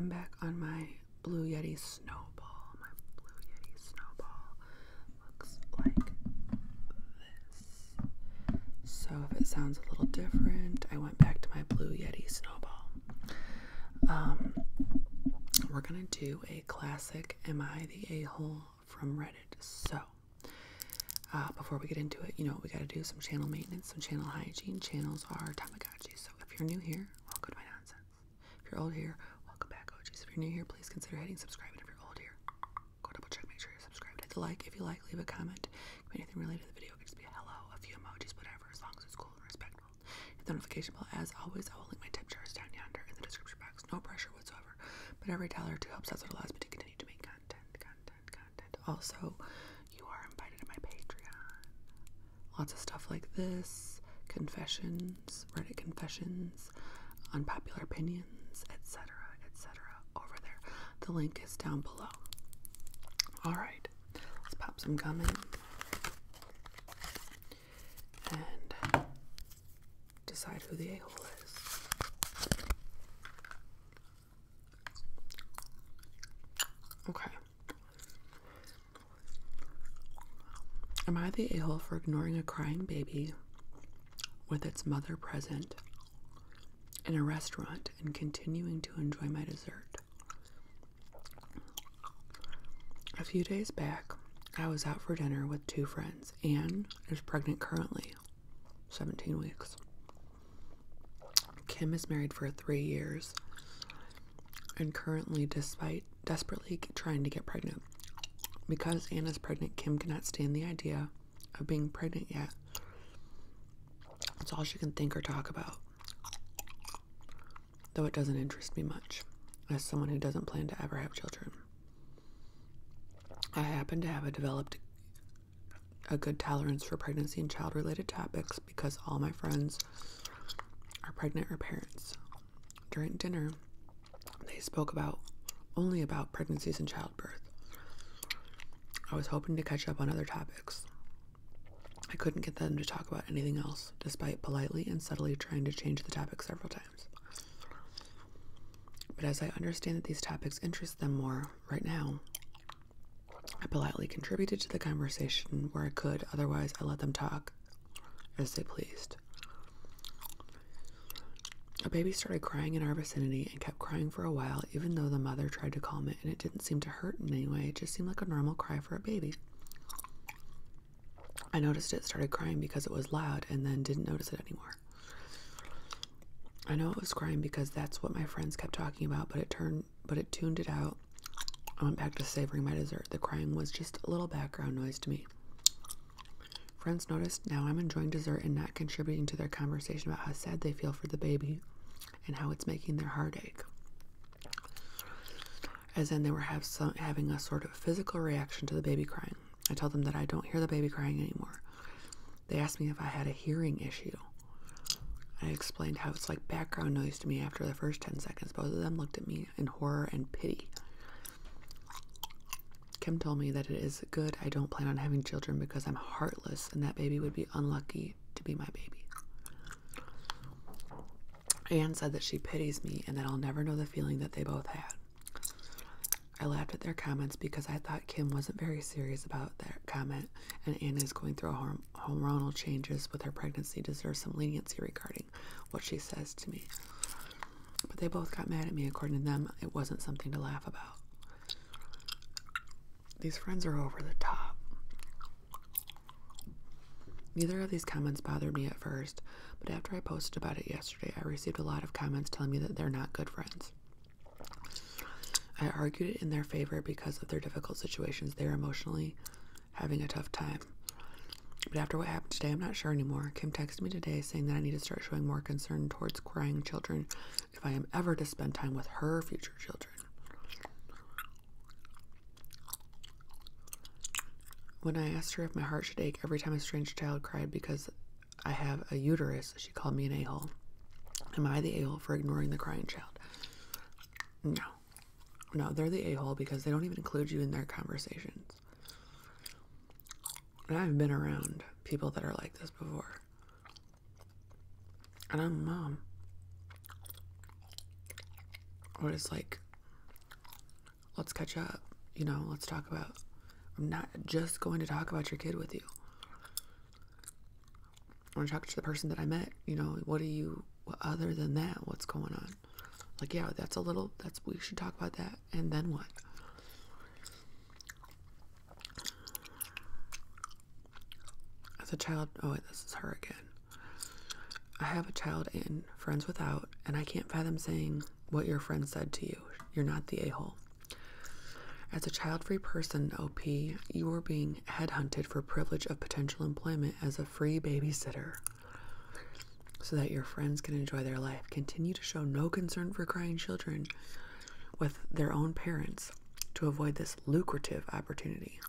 I'm back on my Blue Yeti Snowball. My Blue Yeti Snowball looks like this. So if it sounds a little different, I went back to my Blue Yeti Snowball. We're gonna do a classic Am I the A-hole from Reddit. So before we get into it, you know what we gotta do, some channel maintenance, some channel hygiene. Channels are Tamagotchi. So if you're new here, welcome to my nonsense. If you're old here, welcome back, OGs. If you're new here, please consider hitting subscribe. And if you're old here, go double check, make sure you're subscribed. Hit the like. If you like, leave a comment. If anything related to the video, it could just be a hello, a few emojis, whatever, as long as it's cool and respectful. Hit the notification bell. As always, I will link my tip jars down yonder in the description box. No pressure whatsoever, but every $1 or $2 helps. That's what allows me to continue to make content. Also, you are invited to my Patreon. Lots of stuff like this, confessions, Reddit confessions, unpopular opinions, etc., over there. The link is down below. All right, let's pop some gum in and decide who the a-hole is. Okay. Am I the a-hole for ignoring a crying baby with its mother present in a restaurant and continuing to enjoy my dessert? A few days back, I was out for dinner with two friends. Anne is pregnant currently, 17 weeks. Kim is married for 3 years and currently desperately trying to get pregnant. Because Anne is pregnant, Kim cannot stand the idea of being pregnant yet. It's all she can think or talk about. Though it doesn't interest me much, as someone who doesn't plan to ever have children. I happen to have developed a good tolerance for pregnancy and child-related topics because all my friends are pregnant or parents. During dinner, they spoke only about pregnancies and childbirth. I was hoping to catch up on other topics. I couldn't get them to talk about anything else, despite politely and subtly trying to change the topic several times. But as I understand that these topics interest them more right now, I politely contributed to the conversation where I could, otherwise I let them talk as they pleased. A baby started crying in our vicinity and kept crying for a while, even though the mother tried to calm it, and it didn't seem to hurt in any way. It just seemed like a normal cry for a baby. I noticed it started crying because it was loud and then didn't notice it anymore. I know it was crying because that's what my friends kept talking about, but it tuned it out. I went back to savoring my dessert. The crying was just a little background noise to me. Friends noticed now I'm enjoying dessert and not contributing to their conversation about how sad they feel for the baby and how it's making their heart ache. As in they were having a sort of physical reaction to the baby crying. I told them that I don't hear the baby crying anymore. They asked me if I had a hearing issue. I explained how it's like background noise to me after the first 10 seconds. Both of them looked at me in horror and pity. Kim told me that it is good I don't plan on having children because I'm heartless and that baby would be unlucky to be my baby. Anne said that she pities me and that I'll never know the feeling that they both had. I laughed at their comments because I thought Kim wasn't very serious about their comment, and Anne is going through hormonal changes with her pregnancy, deserves some leniency regarding what she says to me. But they both got mad at me. According to them, it wasn't something to laugh about. These friends are over the top. Neither of these comments bothered me at first, but after I posted about it yesterday, I received a lot of comments telling me that they're not good friends. I argued it in their favor because of their difficult situations. They are emotionally having a tough time. But after what happened today, I'm not sure anymore. Kim texted me today saying that I need to start showing more concern towards crying children if I am ever to spend time with her future children. When I asked her if my heart should ache every time a strange child cried because I have a uterus, she called me an a-hole. Am I the a-hole for ignoring the crying child? No, they're the a-hole because they don't even include you in their conversations. And I've been around people that are like this before. And I'm a mom. What is like let's catch up. You know, let's talk about, I'm not just going to talk about your kid with you. I want to talk to the person that I met. You know, other than that, what's going on? Like, yeah, we should talk about that. And then what? As a child, oh, wait, this is her again. I have a child in Friends Without, and I can't fathom saying what your friend said to you. You're not the a-hole. As a child-free person, OP, you were being headhunted for privilege of potential employment as a free babysitter so that your friends can enjoy their life. Continue to show no concern for crying children with their own parents to avoid this lucrative opportunity.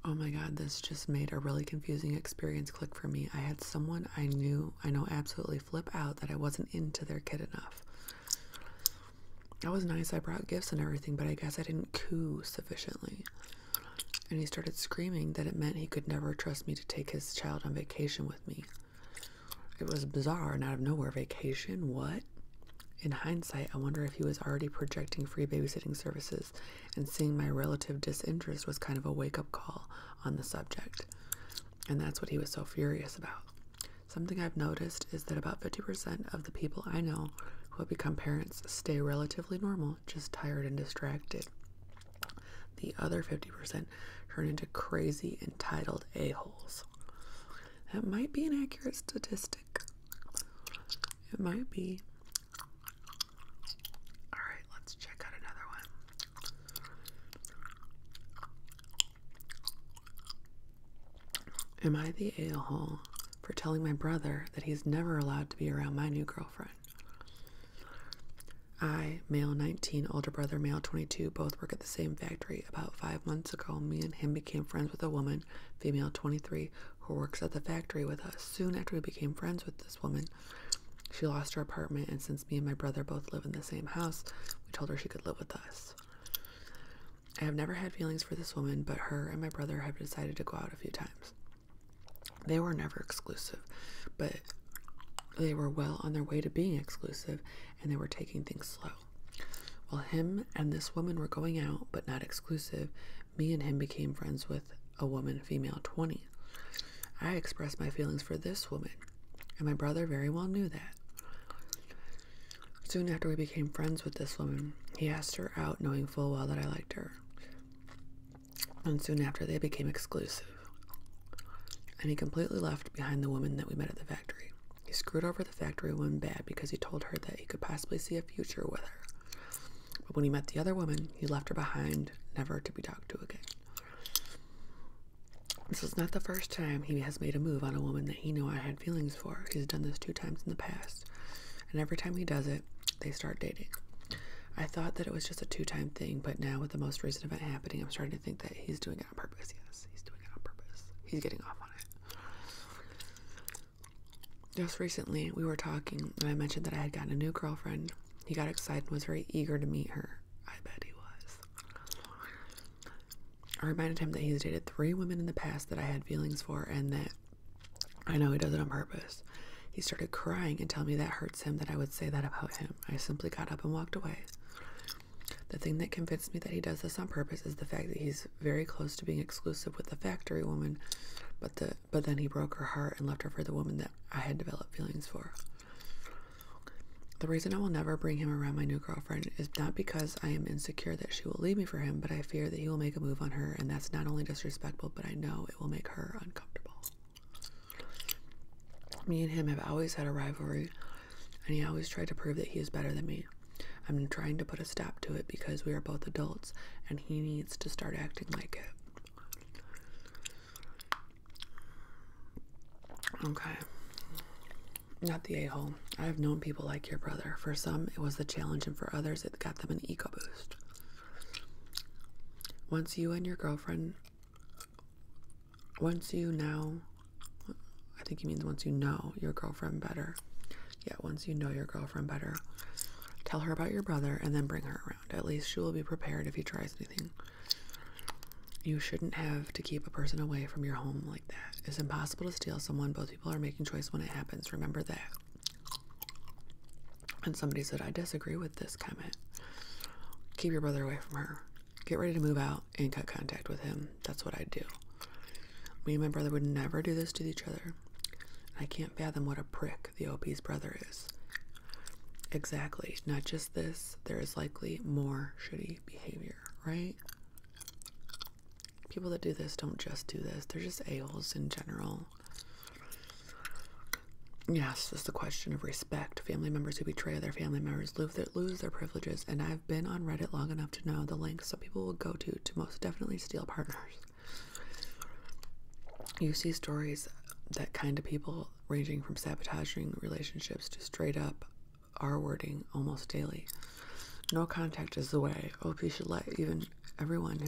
Oh my God, this just made a really confusing experience click for me. I had someone I know absolutely flip out that I wasn't into their kid enough. That was nice. I brought gifts and everything, but I guess I didn't coo sufficiently. And he started screaming that it meant he could never trust me to take his child on vacation with me. It was bizarre and out of nowhere. Vacation? What? In hindsight, I wonder if he was already projecting free babysitting services, and seeing my relative disinterest was kind of a wake-up call on the subject. And that's what he was so furious about. Something I've noticed is that about 50% of the people I know who have become parents stay relatively normal, just tired and distracted. The other 50% turn into crazy, entitled a-holes. That might be an accurate statistic. It might be. Alright, let's check out another one. Am I the a-hole for telling my brother that he's never allowed to be around my new girlfriend? I, male 19, older brother, male 22, both work at the same factory. About 5 months ago, me and him became friends with a woman, female 23, who works at the factory with us. Soon after we became friends with this woman, she lost her apartment, and since me and my brother both live in the same house, we told her she could live with us. I have never had feelings for this woman, but her and my brother have decided to go out a few times. They were never exclusive, but they were well on their way to being exclusive, and they were taking things slow. While him and this woman were going out, but not exclusive, me and him became friends with a woman, female 20. I expressed my feelings for this woman, and my brother very well knew that. Soon after we became friends with this woman, he asked her out, knowing full well that I liked her. And soon after, they became exclusive. And he completely left behind the woman that we met at the factory. He screwed over the factory woman bad because he told her that he could possibly see a future with her. But when he met the other woman, he left her behind, never to be talked to again. This is not the first time he has made a move on a woman that he knew I had feelings for. He's done this 2 times in the past. And every time he does it, they start dating. I thought that it was just a 2-time thing, but now with the most recent event happening, I'm starting to think that he's doing it on purpose. Yes, he's doing it on purpose. He's getting off on it. Just recently, we were talking, and I mentioned that I had gotten a new girlfriend. He got excited and was very eager to meet her. I bet he was. I reminded him that he's dated 3 women in the past that I had feelings for, and that I know he does it on purpose. He started crying and telling me that hurts him, that I would say that about him. I simply got up and walked away. The thing that convinced me that he does this on purpose is the fact that he's very close to being exclusive with the factory woman, but then he broke her heart and left her for the woman that I had developed feelings for. The reason I will never bring him around my new girlfriend is not because I am insecure that she will leave me for him, but I fear that he will make a move on her, and that's not only disrespectful, but I know it will make her uncomfortable. Me and him have always had a rivalry, and he always tried to prove that he is better than me. I'm trying to put a stop to it because we are both adults, and he needs to start acting like it. Okay. Not the a-hole. I have known people like your brother. For some, it was the challenge, and for others, it got them an ego boost. Once you know your girlfriend better. Yeah, once you know your girlfriend better, tell her about your brother and then bring her around. At least she will be prepared if he tries anything. You shouldn't have to keep a person away from your home like that. It's impossible to steal someone. Both people are making choice when it happens. Remember that. And somebody said, I disagree with this comment. Keep your brother away from her. Get ready to move out and cut contact with him. That's what I'd do. Me and my brother would never do this to each other. I can't fathom what a prick the OP's brother is. Exactly. Not just this. There is likely more shitty behavior, right? People that do this don't just do this. They're just a-holes in general. Yes, it's the question of respect. Family members who betray other family members lose their privileges, and I've been on Reddit long enough to know the lengths some people will go to most definitely steal partners. You see stories that kind of people ranging from sabotaging relationships to straight up R-wording almost daily. No contact is the way. OP should let everyone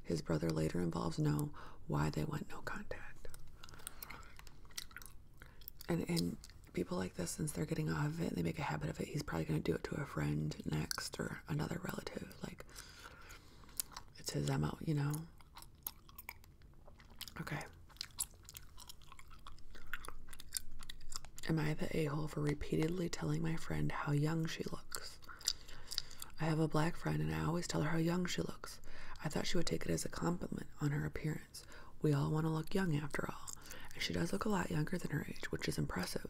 his brother later involves know why they went no contact. And people like this, since they're getting off of it and they make a habit of it, he's probably going to do it to a friend next or another relative. Like, it's his MO, you know? Okay. Am I the a-hole for repeatedly telling my friend how young she looks? I have a black friend and I always tell her how young she looks. I thought she would take it as a compliment on her appearance. We all want to look young after all. And she does look a lot younger than her age, which is impressive.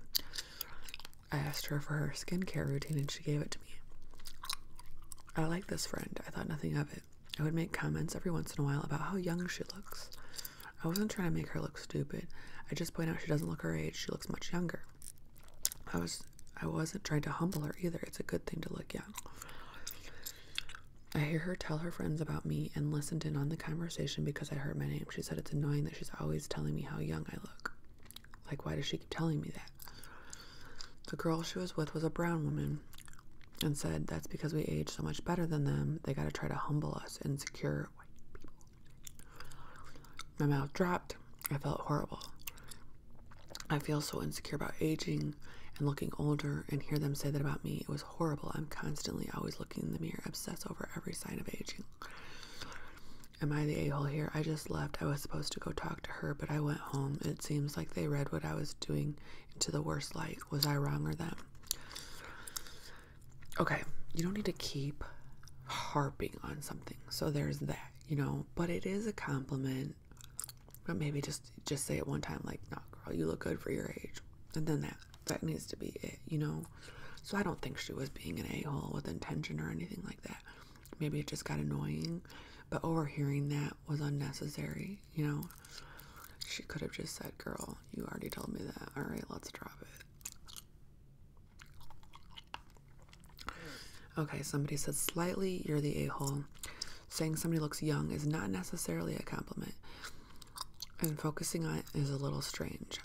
I asked her for her skincare routine and she gave it to me. I like this friend. I thought nothing of it. I would make comments every once in a while about how young she looks. I wasn't trying to make her look stupid. I just point out she doesn't look her age. She looks much younger. I wasn't trying to humble her either. It's a good thing to look young. I hear her tell her friends about me and listened in on the conversation because I heard my name. She said it's annoying that she's always telling me how young I look. Like, why does she keep telling me that? The girl she was with was a brown woman and said that's because we age so much better than them. They got to try to humble us, insecure white people. My mouth dropped. I felt horrible. I feel so insecure about aging and looking older, and hear them say that about me. It was horrible. I'm constantly always looking in the mirror, obsess over every sign of aging. Am I the a-hole here? I just left. I was supposed to go talk to her, but I went home. It seems like they read what I was doing into the worst light. Was I wrong or them? Okay, you don't need to keep harping on something. So there's that, you know, but it is a compliment. But maybe just say it one time, like, no, girl, you look good for your age. And then that needs to be it, you know? So I don't think she was being an a-hole with intention or anything like that. Maybe it just got annoying, but overhearing that was unnecessary, you know? She could have just said, girl, you already told me that. All right, let's drop it. Okay, somebody said, slightly, you're the a-hole. Saying somebody looks young is not necessarily a compliment. And focusing on it is a little strange.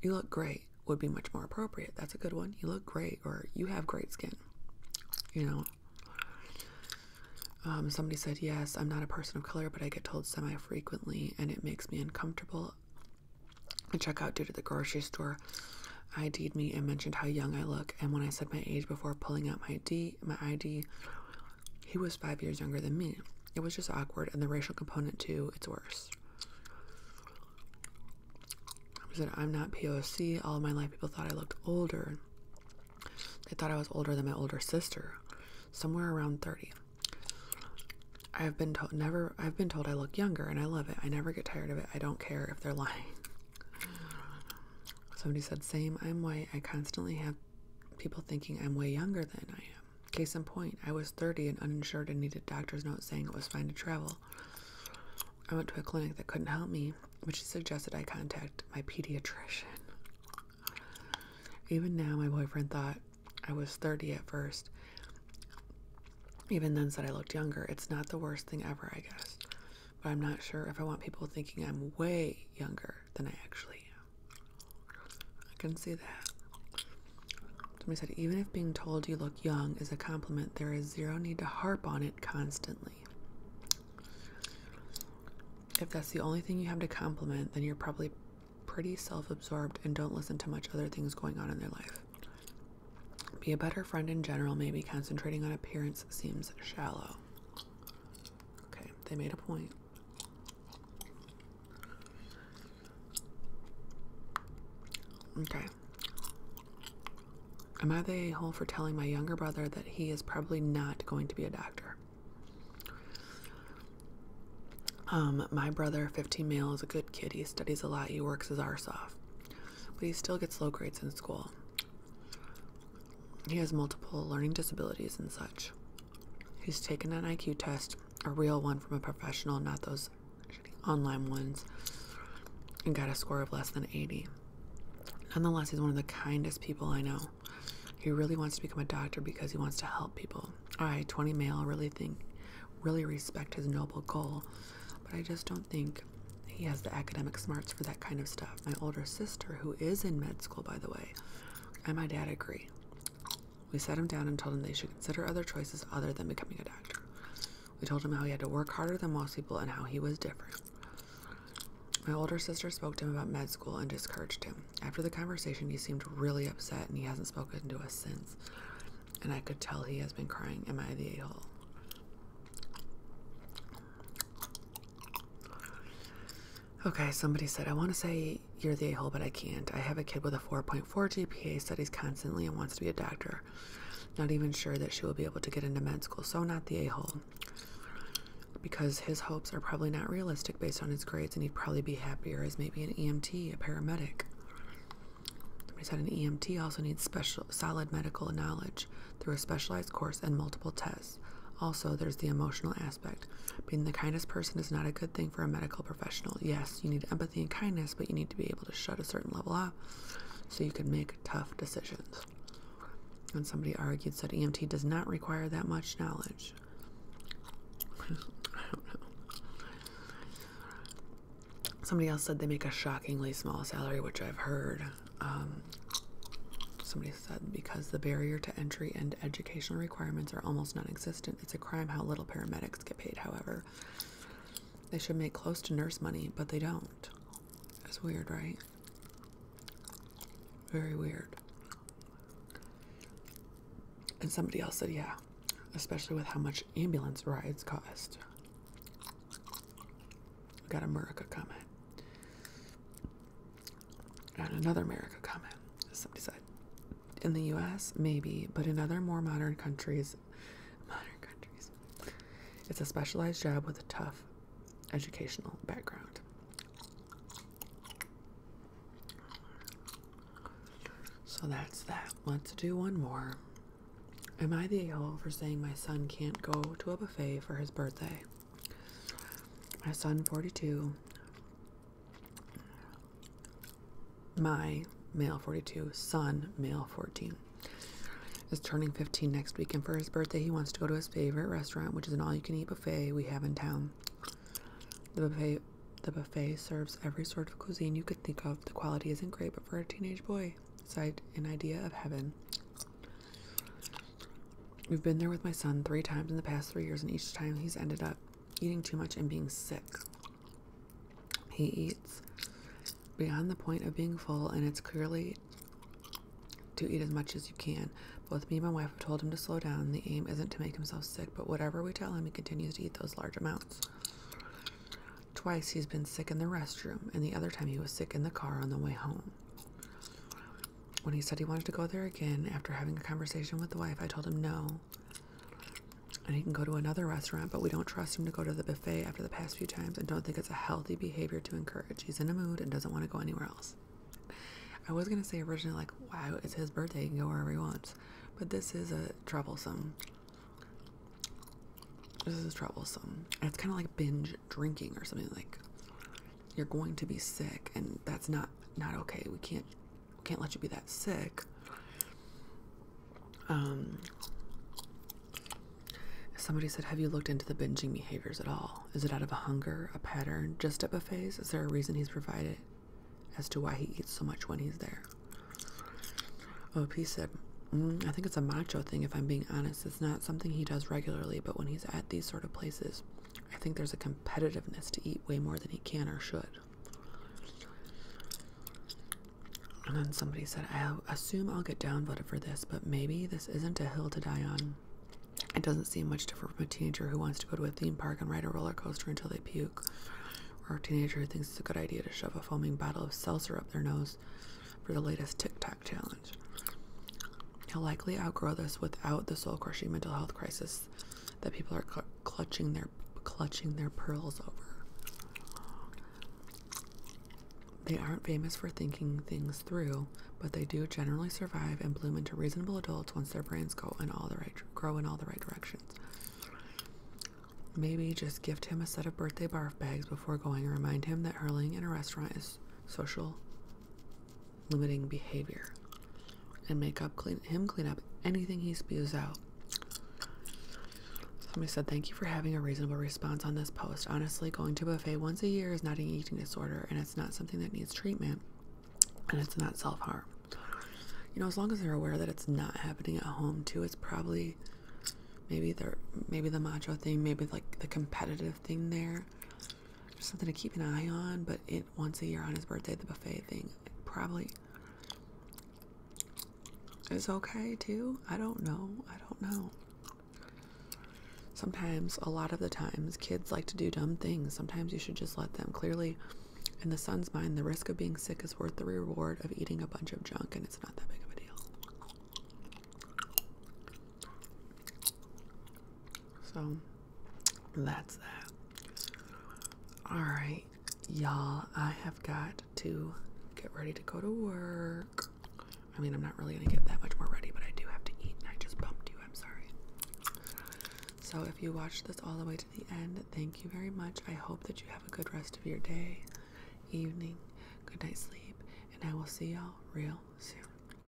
You look great would be much more appropriate. That's a good one. You look great, or you have great skin. You know? Somebody said, yes, I'm not a person of color, but I get told semi-frequently, and it makes me uncomfortable. A checkout dude at the grocery store ID'd me and mentioned how young I look, and when I said my age before pulling out my ID, he was 5 years younger than me. It was just awkward, and the racial component too, it's worse. I said, I'm not POC. All of my life people thought I looked older. They thought I was older than my older sister, somewhere around 30. I've been told I look younger, and I love it. I never get tired of it. I don't care if they're lying. Somebody said, same, I'm white. I constantly have people thinking I'm way younger than I am. Case in point, I was 30 and uninsured and needed doctor's note saying it was fine to travel. I went to a clinic that couldn't help me, but she suggested I contact my pediatrician. Even now, my boyfriend thought I was 30 at first. Even then said I looked younger. It's not the worst thing ever, I guess. But I'm not sure if I want people thinking I'm way younger than I actually am. I can see that. Somebody said, even if being told you look young is a compliment, there is zero need to harp on it constantly. If that's the only thing you have to compliment, then you're probably pretty self-absorbed and don't listen to much other things going on in their life. Be a better friend in general. Maybe concentrating on appearance seems shallow. Okay, they made a point. Okay. Am I the a-hole for telling my younger brother that he is probably not going to be a doctor? My brother, 15 male, is a good kid. He studies a lot. He works his arse off. But he still gets low grades in school. He has multiple learning disabilities and such. He's taken an IQ test, a real one from a professional, not those shitty online ones, and got a score of less than 80. Nonetheless, he's one of the kindest people I know. He really wants to become a doctor because he wants to help people. I, 20 male, really respect his noble goal, but I just don't think he has the academic smarts for that kind of stuff. My older sister, who is in med school, by the way, and my dad agree. We sat him down and told him they should consider other choices other than becoming a doctor. We told him how he had to work harder than most people and how he was different. My older sister spoke to him about med school and discouraged him. After the conversation, he seemed really upset and he hasn't spoken to us since. And I could tell he has been crying. Am I the a-hole? Okay, somebody said, I want to say you're the a-hole, but I can't. I have a kid with a 4.4 GPA, studies constantly, and wants to be a doctor. Not even sure that she will be able to get into med school, so not the a-hole. Because his hopes are probably not realistic based on his grades, and he'd probably be happier as maybe an EMT, a paramedic. Somebody said an EMT also needs solid medical knowledge through a specialized course and multiple tests. Also, there's the emotional aspect. Being the kindest person is not a good thing for a medical professional. Yes, you need empathy and kindness, but you need to be able to shut a certain level off so you can make tough decisions. And somebody argued, said EMT does not require that much knowledge. I don't know. Somebody else said they make a shockingly small salary, which I've heard. Somebody said because the barrier to entry and educational requirements are almost non-existent. It's a crime how little paramedics get paid, however. They should make close to nurse money, but they don't. That's weird, right? Very weird. And somebody else said, yeah, especially with how much ambulance rides cost. We got a America comment. And another America comment. Somebody said, in the U.S., maybe, but in other more modern countries, it's a specialized job with a tough educational background. So that's that. Let's do one more. Am I the a-hole for saying my son can't go to a buffet for his birthday? My son, 42, my male 42, son, male 14, is turning 15 next week, and for his birthday he wants to go to his favorite restaurant, which is an all-you-can-eat buffet we have in town. The buffet serves every sort of cuisine you could think of. The quality isn't great, but for a teenage boy, it's an idea of heaven. We've been there with my son 3 times in the past 3 years, and each time he's ended up eating too much and being sick. He eats beyond the point of being full, and it's clearly to eat as much as you can. Both me and my wife have told him to slow down. The aim isn't to make himself sick, but whatever we tell him, he continues to eat those large amounts. Twice he's been sick in the restroom, and the other time he was sick in the car on the way home. When he said he wanted to go there again after having a conversation with the wife, I told him no, and he can go to another restaurant, but we don't trust him to go to the buffet after the past few times and don't think it's a healthy behavior to encourage. He's in a mood and doesn't want to go anywhere else. I was going to say originally, like, wow, it's his birthday, he can go wherever he wants, but this is troublesome. This is troublesome. It's kind of like binge drinking or something. Like, you're going to be sick, and that's not okay. We can't let you be that sick. Somebody said, have you looked into the binging behaviors at all? Is it out of a hunger, a pattern, just at buffets? Is there a reason he's provided as to why he eats so much when he's there? OP said, I think it's a macho thing, if I'm being honest. It's not something he does regularly, but when he's at these sort of places, I think there's a competitiveness to eat way more than he can or should. And then somebody said, I assume I'll get downvoted for this, but maybe this isn't a hill to die on. It doesn't seem much different from a teenager who wants to go to a theme park and ride a roller coaster until they puke, or a teenager who thinks it's a good idea to shove a foaming bottle of seltzer up their nose for the latest TikTok challenge. He'll likely outgrow this without the soul-crushing mental health crisis that people are clutching their pearls over. They aren't famous for thinking things through, but they do generally survive and bloom into reasonable adults once their brains grow in all the right directions. Maybe just gift him a set of birthday barf bags before going and remind him that hurling in a restaurant is social limiting behavior. And make him clean up anything he spews out. Somebody said, thank you for having a reasonable response on this post. Honestly, going to a buffet once a year is not an eating disorder, and it's not something that needs treatment, and it's not self-harm. You know, as long as they're aware that it's not happening at home too, it's probably maybe the macho thing, maybe like the competitive thing there. Just something to keep an eye on, but once a year on his birthday, the buffet thing probably is okay too. I don't know. Sometimes, a lot of the times, kids like to do dumb things. Sometimes you should just let them. Clearly, in the son's mind, the risk of being sick is worth the reward of eating a bunch of junk, and it's not that big of a deal. So, that's that. Alright, y'all, I have got to get ready to go to work. I mean, I'm not really going to get that much more ready, but I do have to eat, and I just bumped you. I'm sorry. So if you watched this all the way to the end, thank you very much. I hope that you have a good rest of your day, evening, good night's sleep, and I will see y'all real soon.